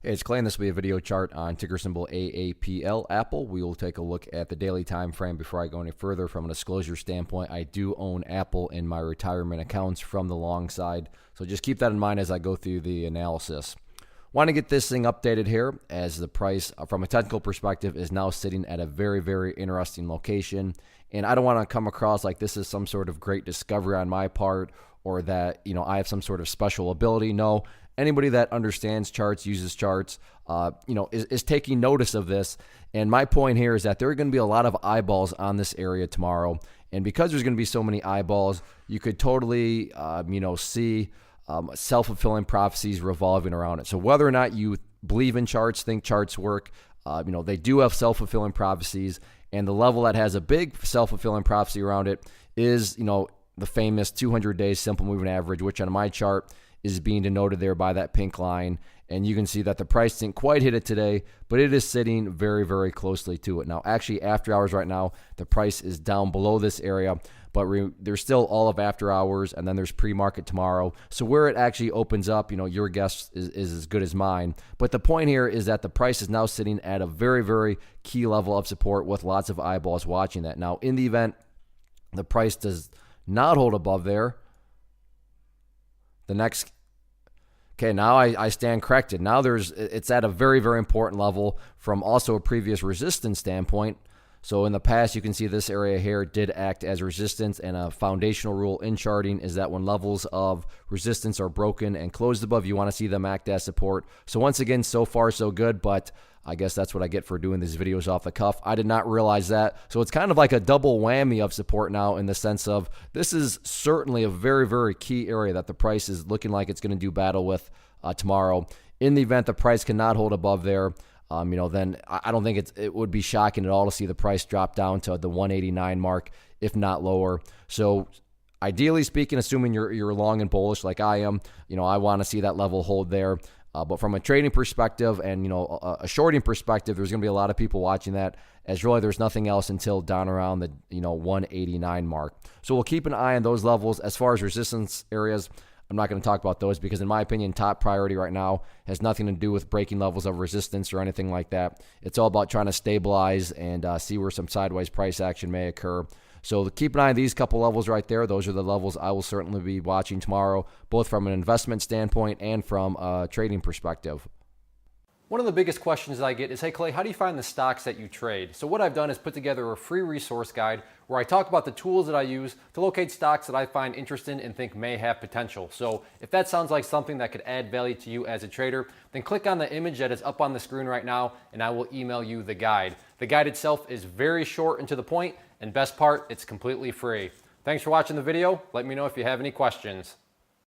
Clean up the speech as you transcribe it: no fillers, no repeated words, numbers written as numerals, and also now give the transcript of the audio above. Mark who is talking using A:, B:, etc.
A: Hey, it's Clay, and this will be a video chart on ticker symbol AAPL, Apple. We will take a look at the daily time frame before I go any further. From a disclosure standpoint, I do own Apple in my retirement accounts from the long side, so just keep that in mind as I go through the analysis. Want to get this thing updated here as the price from a technical perspective is now sitting at a very, very interesting location. And I don't want to come across like this is some sort of great discovery on my part or that, I have some sort of special ability. No, anybody that understands charts, uses charts, is taking notice of this. And my point here is that there are going to be a lot of eyeballs on this area tomorrow. And because there's going to be so many eyeballs, you could totally, see self-fulfilling prophecies revolving around it. So whether or not you believe in charts, think charts work, they do have self-fulfilling prophecies. And the level that has a big self-fulfilling prophecy around it is, the famous 200-day simple moving average, which on my chart is being denoted there by that pink line. And you can see that the price didn't quite hit it today, but it is sitting very, very closely to it. Now, actually, after hours right now, the price is down below this area, but there's still all of after hours, and then there's pre-market tomorrow. So where it actually opens up, your guess is as good as mine. But the point here is that the price is now sitting at a very, very key level of support with lots of eyeballs watching that. Now, in the event the price does not hold above there, now I stand corrected. Now it's at a very, very important level from also a previous resistance standpoint. So in the past, you can see this area here did act as resistance, and a foundational rule in charting is that when levels of resistance are broken and closed above, you want to see them act as support. So once again, so far so good, but I guess that's what I get for doing these videos off the cuff. I did not realize that. So it's kind of like a double whammy of support now, in the sense of this is certainly a very, very key area that the price is looking like it's going to do battle with tomorrow. In the event the price cannot hold above there, then I don't think it would be shocking at all to see the price drop down to the 189 mark, if not lower. So ideally speaking, assuming you're long and bullish like I am, I want to see that level hold there. But from a trading perspective and, a shorting perspective, there's going to be a lot of people watching that, as really there's nothing else until down around the, 189 mark. So we'll keep an eye on those levels. As far as resistance areas, I'm not going to talk about those because, in my opinion, top priority right now has nothing to do with breaking levels of resistance or anything like that. It's all about trying to stabilize and see where some sideways price action may occur. So keep an eye on these couple levels right there. Those are the levels I will certainly be watching tomorrow, both from an investment standpoint and from a trading perspective. One of the biggest questions that I get is, hey Clay, how do you find the stocks that you trade? So what I've done is put together a free resource guide where I talk about the tools that I use to locate stocks that I find interesting and think may have potential. So if that sounds like something that could add value to you as a trader, then click on the image that is up on the screen right now and I will email you the guide. The guide itself is very short and to the point, and best part, it's completely free. Thanks for watching the video. Let me know if you have any questions.